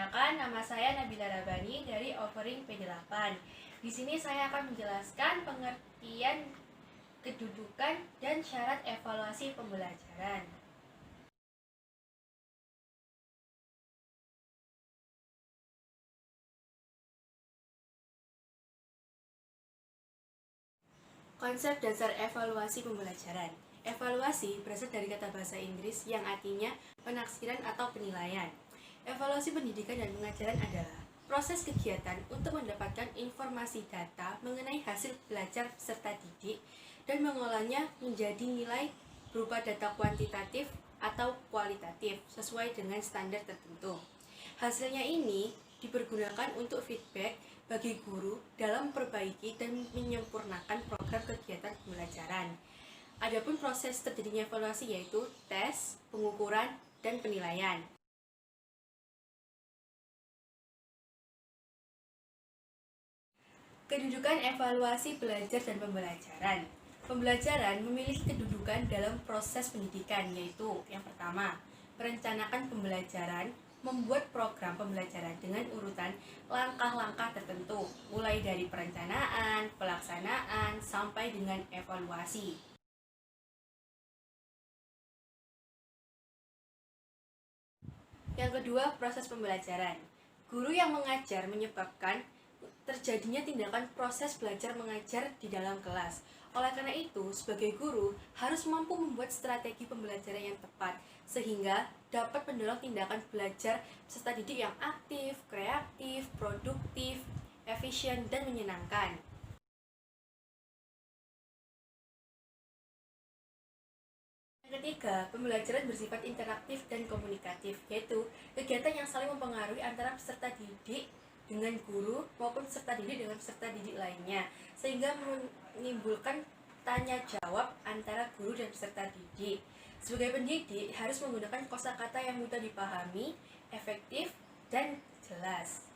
Perkenalkan, nama saya Nabila Rabani dari Offering P8. Di sini saya akan menjelaskan pengertian kedudukan dan syarat evaluasi pembelajaran. Konsep dasar evaluasi pembelajaran. Evaluasi berasal dari kata bahasa Inggris yang artinya penaksiran atau penilaian. Evaluasi pendidikan dan pengajaran adalah proses kegiatan untuk mendapatkan informasi data mengenai hasil belajar peserta didik dan mengolahnya menjadi nilai berupa data kuantitatif atau kualitatif sesuai dengan standar tertentu. Hasilnya ini dipergunakan untuk feedback bagi guru dalam memperbaiki dan menyempurnakan program kegiatan pembelajaran. Adapun proses terjadinya evaluasi yaitu tes, pengukuran, dan penilaian. Kedudukan evaluasi belajar dan pembelajaran. Pembelajaran memiliki kedudukan dalam proses pendidikan, yaitu yang pertama, merencanakan pembelajaran, membuat program pembelajaran dengan urutan langkah-langkah tertentu, mulai dari perencanaan, pelaksanaan, sampai dengan evaluasi. Yang kedua, proses pembelajaran. Guru yang mengajar menyebabkan terjadinya tindakan proses belajar mengajar di dalam kelas. Oleh karena itu, sebagai guru harus mampu membuat strategi pembelajaran yang tepat sehingga dapat mendorong tindakan belajar peserta didik yang aktif, kreatif, produktif, efisien, dan menyenangkan. Yang ketiga, pembelajaran bersifat interaktif dan komunikatif, yaitu kegiatan yang saling mempengaruhi antara peserta didik dengan guru maupun peserta didik dengan peserta didik lainnya, sehingga menimbulkan tanya jawab antara guru dan peserta didik. Sebagai pendidik harus menggunakan kosakata yang mudah dipahami, efektif, dan jelas.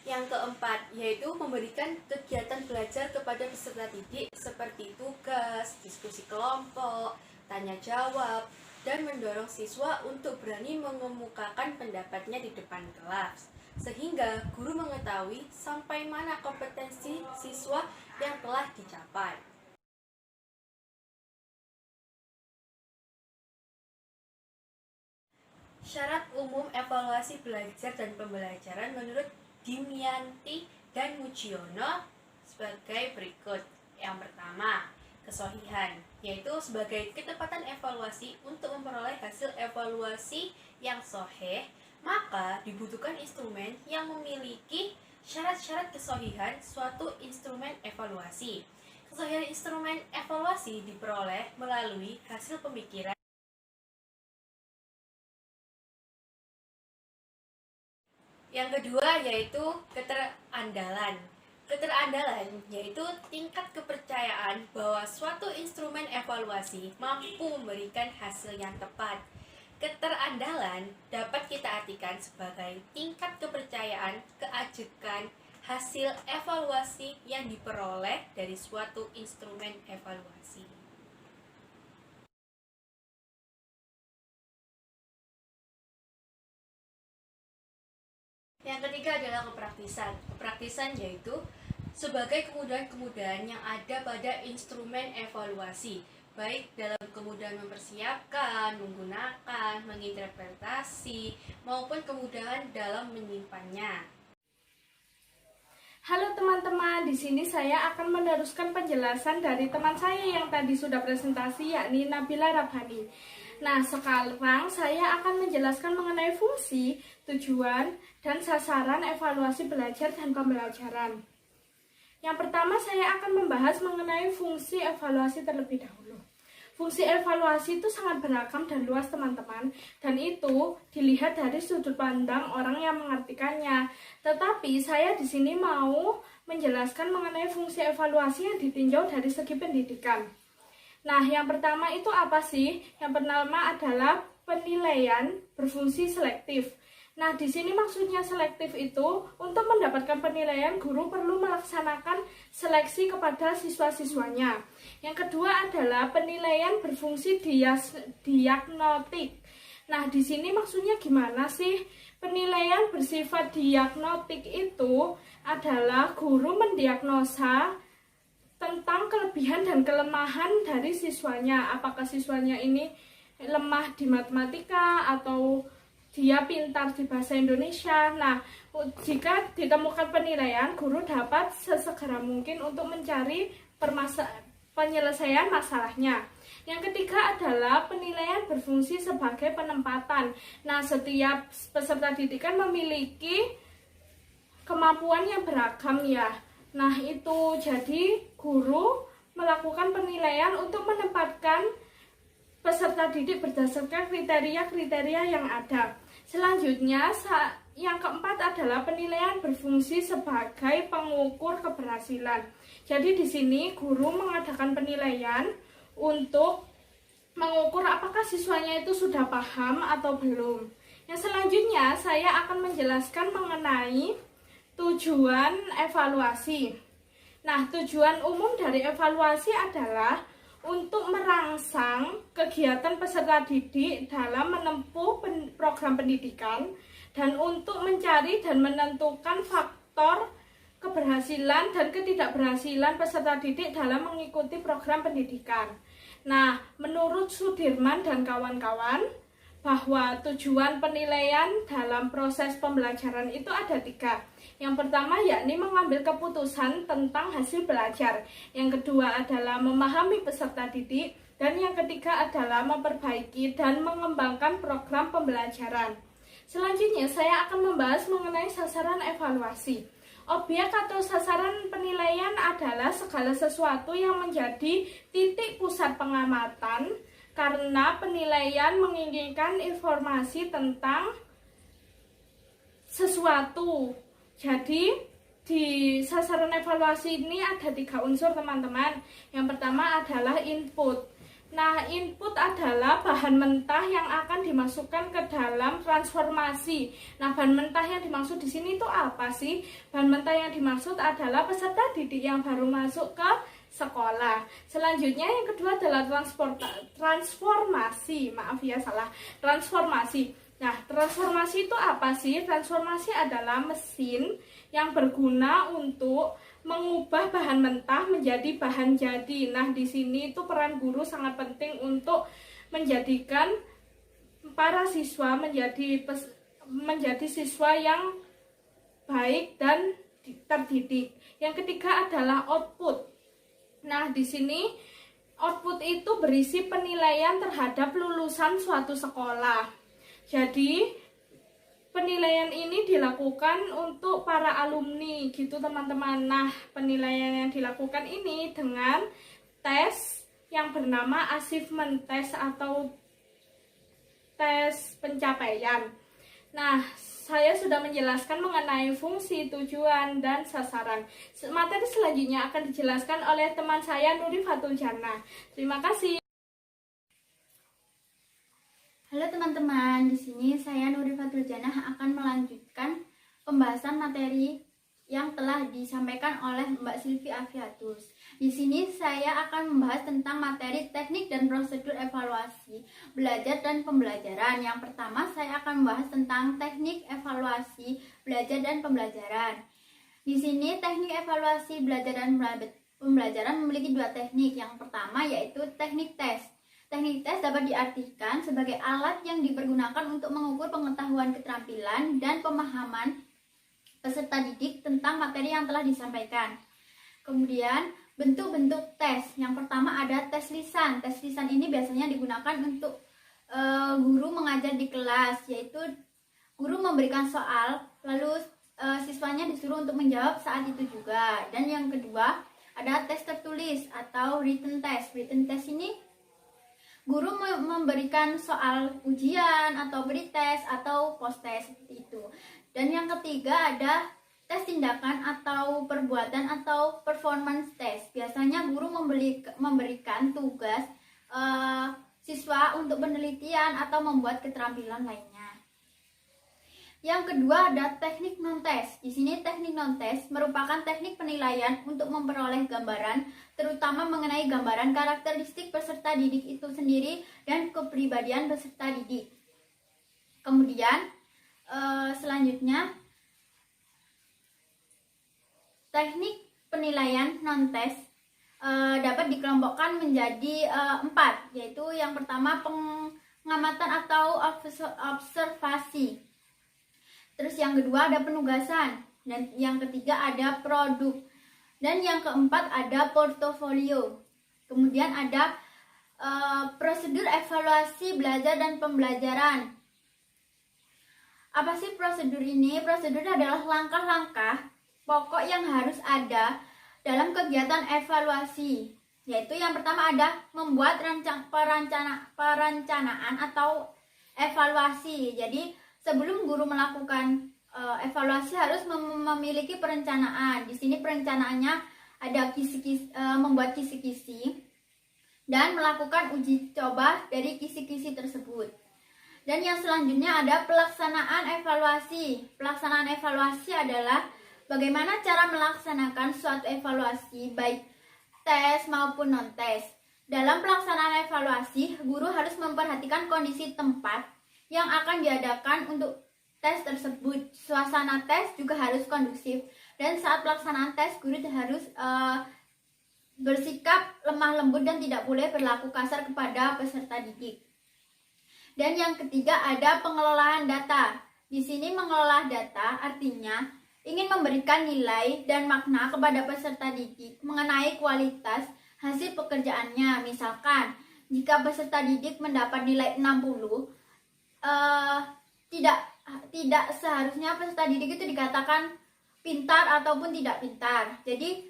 Yang keempat, yaitu memberikan kegiatan belajar kepada peserta didik seperti tugas, diskusi kelompok, tanya jawab, dan mendorong siswa untuk berani mengemukakan pendapatnya di depan kelas, sehingga guru mengetahui sampai mana kompetensi siswa yang telah dicapai. Syarat umum evaluasi belajar dan pembelajaran menurut Dimyanti dan Mujiono sebagai berikut. Yang pertama, kesohihan, yaitu sebagai ketepatan evaluasi untuk memperoleh hasil evaluasi yang sahih, maka dibutuhkan instrumen yang memiliki syarat-syarat kesohihan suatu instrumen evaluasi. Kesohihan instrumen evaluasi diperoleh melalui hasil pemikiran. Yang kedua yaitu keterandalan. Keterandalan yaitu tingkat kepercayaan bahwa suatu instrumen evaluasi mampu memberikan hasil yang tepat. Keterandalan dapat kita artikan sebagai tingkat kepercayaan keajekan hasil evaluasi yang diperoleh dari suatu instrumen evaluasi. Yang ketiga adalah kepraktisan. Kepraktisan yaitu sebagai kemudahan-kemudahan yang ada pada instrumen evaluasi, baik dalam kemudahan mempersiapkan, menggunakan, menginterpretasi, maupun kemudahan dalam menyimpannya. Halo teman-teman, di sini saya akan meneruskan penjelasan dari teman saya yang tadi sudah presentasi, yakni Nabila Rabani. Nah, sekarang saya akan menjelaskan mengenai fungsi, tujuan, dan sasaran evaluasi belajar dan pembelajaran. Yang pertama, saya akan membahas mengenai fungsi evaluasi terlebih dahulu. Fungsi evaluasi itu sangat beragam dan luas teman-teman, dan itu dilihat dari sudut pandang orang yang mengartikannya. Tetapi saya di sini mau menjelaskan mengenai fungsi evaluasi yang ditinjau dari segi pendidikan. Nah, yang pertama itu apa sih? Yang pertama adalah penilaian berfungsi selektif. Nah, di sini maksudnya selektif itu untuk mendapatkan penilaian guru perlu melaksanakan seleksi kepada siswa-siswanya. Yang kedua adalah penilaian berfungsi diagnostik. Nah, di sini maksudnya gimana sih? Penilaian bersifat diagnostik itu adalah guru mendiagnosa tentang kelebihan dan kelemahan dari siswanya. Apakah siswanya ini lemah di matematika atau dia pintar di bahasa Indonesia. Nah, jika ditemukan penilaian, guru dapat sesegera mungkin untuk mencari penyelesaian masalahnya. Yang ketiga adalah penilaian berfungsi sebagai penempatan. Nah, setiap peserta didik kan memiliki kemampuan yang beragam ya. Nah, itu jadi guru melakukan penilaian untuk menempatkan peserta didik berdasarkan kriteria-kriteria yang ada. Selanjutnya, yang keempat adalah penilaian berfungsi sebagai pengukur keberhasilan. Jadi di sini guru mengadakan penilaian untuk mengukur apakah siswanya itu sudah paham atau belum. Yang selanjutnya, saya akan menjelaskan mengenai tujuan evaluasi. Nah, tujuan umum dari evaluasi adalah untuk merangsang kegiatan peserta didik dalam menempuh program pendidikan dan untuk mencari dan menentukan faktor keberhasilan dan ketidakberhasilan peserta didik dalam mengikuti program pendidikan. Nah, menurut Sudirman dan kawan-kawan, bahwa tujuan penilaian dalam proses pembelajaran itu ada 3. Yang pertama yakni mengambil keputusan tentang hasil belajar. Yang kedua adalah memahami peserta didik. Dan yang ketiga adalah memperbaiki dan mengembangkan program pembelajaran. Selanjutnya saya akan membahas mengenai sasaran evaluasi. Objek atau sasaran penilaian adalah segala sesuatu yang menjadi titik pusat pengamatan karena penilaian menginginkan informasi tentang sesuatu. Jadi di sasaran evaluasi ini ada 3 unsur teman-teman. Yang pertama adalah input. Nah, input adalah bahan mentah yang akan dimasukkan ke dalam transformasi. Nah, bahan mentah yang dimaksud di sini itu apa sih? Bahan mentah yang dimaksud adalah peserta didik yang baru masuk ke sekolah. Selanjutnya yang kedua adalah transformasi. Maaf ya, salah. Transformasi. Nah, transformasi itu apa sih? Transformasi adalah mesin yang berguna untuk mengubah bahan mentah menjadi bahan jadi. Nah, di sini itu peran guru sangat penting untuk menjadikan para siswa menjadi siswa yang baik dan terdidik. Yang ketiga adalah output. Nah, di sini output itu berisi penilaian terhadap lulusan suatu sekolah. Jadi, penilaian ini dilakukan untuk para alumni gitu teman-teman. Nah, penilaian yang dilakukan ini dengan tes yang bernama achievement test atau tes pencapaian. Nah, saya sudah menjelaskan mengenai fungsi, tujuan, dan sasaran. Materi selanjutnya akan dijelaskan oleh teman saya Nuri Fatul Jannah. Terima kasih. Halo teman-teman, di sini saya Nuri Fatul Jannah akan melanjutkan pembahasan materi yang telah disampaikan oleh Mbak Silvi Afiatus. Di sini saya akan membahas tentang materi teknik dan prosedur evaluasi belajar dan pembelajaran. Yang pertama saya akan membahas tentang teknik evaluasi belajar dan pembelajaran. Di sini teknik evaluasi belajar dan pembelajaran memiliki 2 teknik. Yang pertama yaitu teknik tes. Teknik tes dapat diartikan sebagai alat yang dipergunakan untuk mengukur pengetahuan, keterampilan, dan pemahaman peserta didik tentang materi yang telah disampaikan. Kemudian, bentuk-bentuk tes. Yang pertama ada tes lisan. Tes lisan ini biasanya digunakan untuk guru mengajar di kelas, yaitu guru memberikan soal, lalu siswanya disuruh untuk menjawab saat itu juga. Dan yang kedua, ada tes tertulis atau written test. Written test ini guru memberikan soal ujian atau pretest atau post-test seperti itu. Dan yang ketiga ada tes tindakan atau perbuatan atau performance test. Biasanya guru memberikan tugas siswa untuk penelitian atau membuat keterampilan lainnya. Yang kedua ada teknik non-tes. Di sini teknik non-tes merupakan teknik penilaian untuk memperoleh gambaran, terutama mengenai gambaran karakteristik peserta didik itu sendiri dan kepribadian peserta didik. Kemudian selanjutnya teknik penilaian non-tes dapat dikelompokkan menjadi 4, yaitu yang pertama pengamatan atau observasi. Terus yang kedua ada penugasan, dan yang ketiga ada produk, dan yang keempat ada portofolio. Kemudian ada prosedur evaluasi belajar dan pembelajaran. Apa sih prosedur ini? Prosedur adalah langkah-langkah pokok yang harus ada dalam kegiatan evaluasi, yaitu yang pertama ada membuat perencanaan atau evaluasi. Jadi sebelum guru melakukan evaluasi harus memiliki perencanaan. Di sini perencanaannya ada membuat kisi-kisi dan melakukan uji coba dari kisi-kisi tersebut. Dan yang selanjutnya ada pelaksanaan evaluasi. Pelaksanaan evaluasi adalah bagaimana cara melaksanakan suatu evaluasi baik tes maupun non-tes. Dalam pelaksanaan evaluasi, guru harus memperhatikan kondisi tempat yang akan diadakan untuk tes tersebut. Suasana tes juga harus kondusif, dan saat pelaksanaan tes guru harus bersikap lemah lembut dan tidak boleh berlaku kasar kepada peserta didik. Dan yang ketiga ada pengelolaan data. Di sini mengelola data artinya ingin memberikan nilai dan makna kepada peserta didik mengenai kualitas hasil pekerjaannya. Misalkan, jika peserta didik mendapat nilai 60, tidak seharusnya peserta didik itu dikatakan pintar ataupun tidak pintar. Jadi,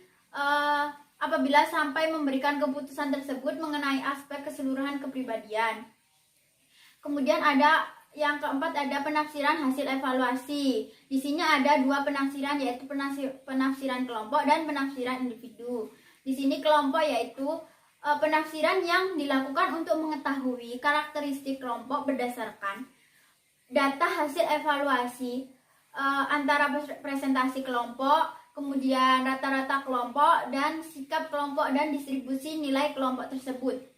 apabila sampai memberikan keputusan tersebut mengenai aspek keseluruhan kepribadian. Kemudian ada yang keempat ada penafsiran hasil evaluasi. Di sini ada 2 penafsiran, yaitu penafsiran kelompok dan penafsiran individu. Di sini kelompok yaitu penafsiran yang dilakukan untuk mengetahui karakteristik kelompok berdasarkan data hasil evaluasi antara presentasi kelompok, kemudian rata-rata kelompok, dan sikap kelompok dan distribusi nilai kelompok tersebut.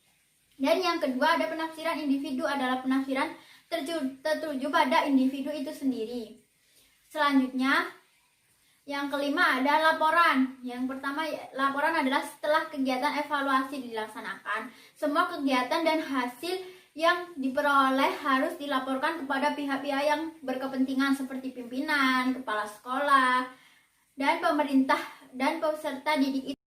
Dan yang kedua ada penafsiran individu, adalah penafsiran tertuju pada individu itu sendiri. Selanjutnya, yang kelima ada laporan. Yang pertama, laporan adalah setelah kegiatan evaluasi dilaksanakan, semua kegiatan dan hasil yang diperoleh harus dilaporkan kepada pihak-pihak yang berkepentingan seperti pimpinan, kepala sekolah, dan pemerintah dan peserta didik itu.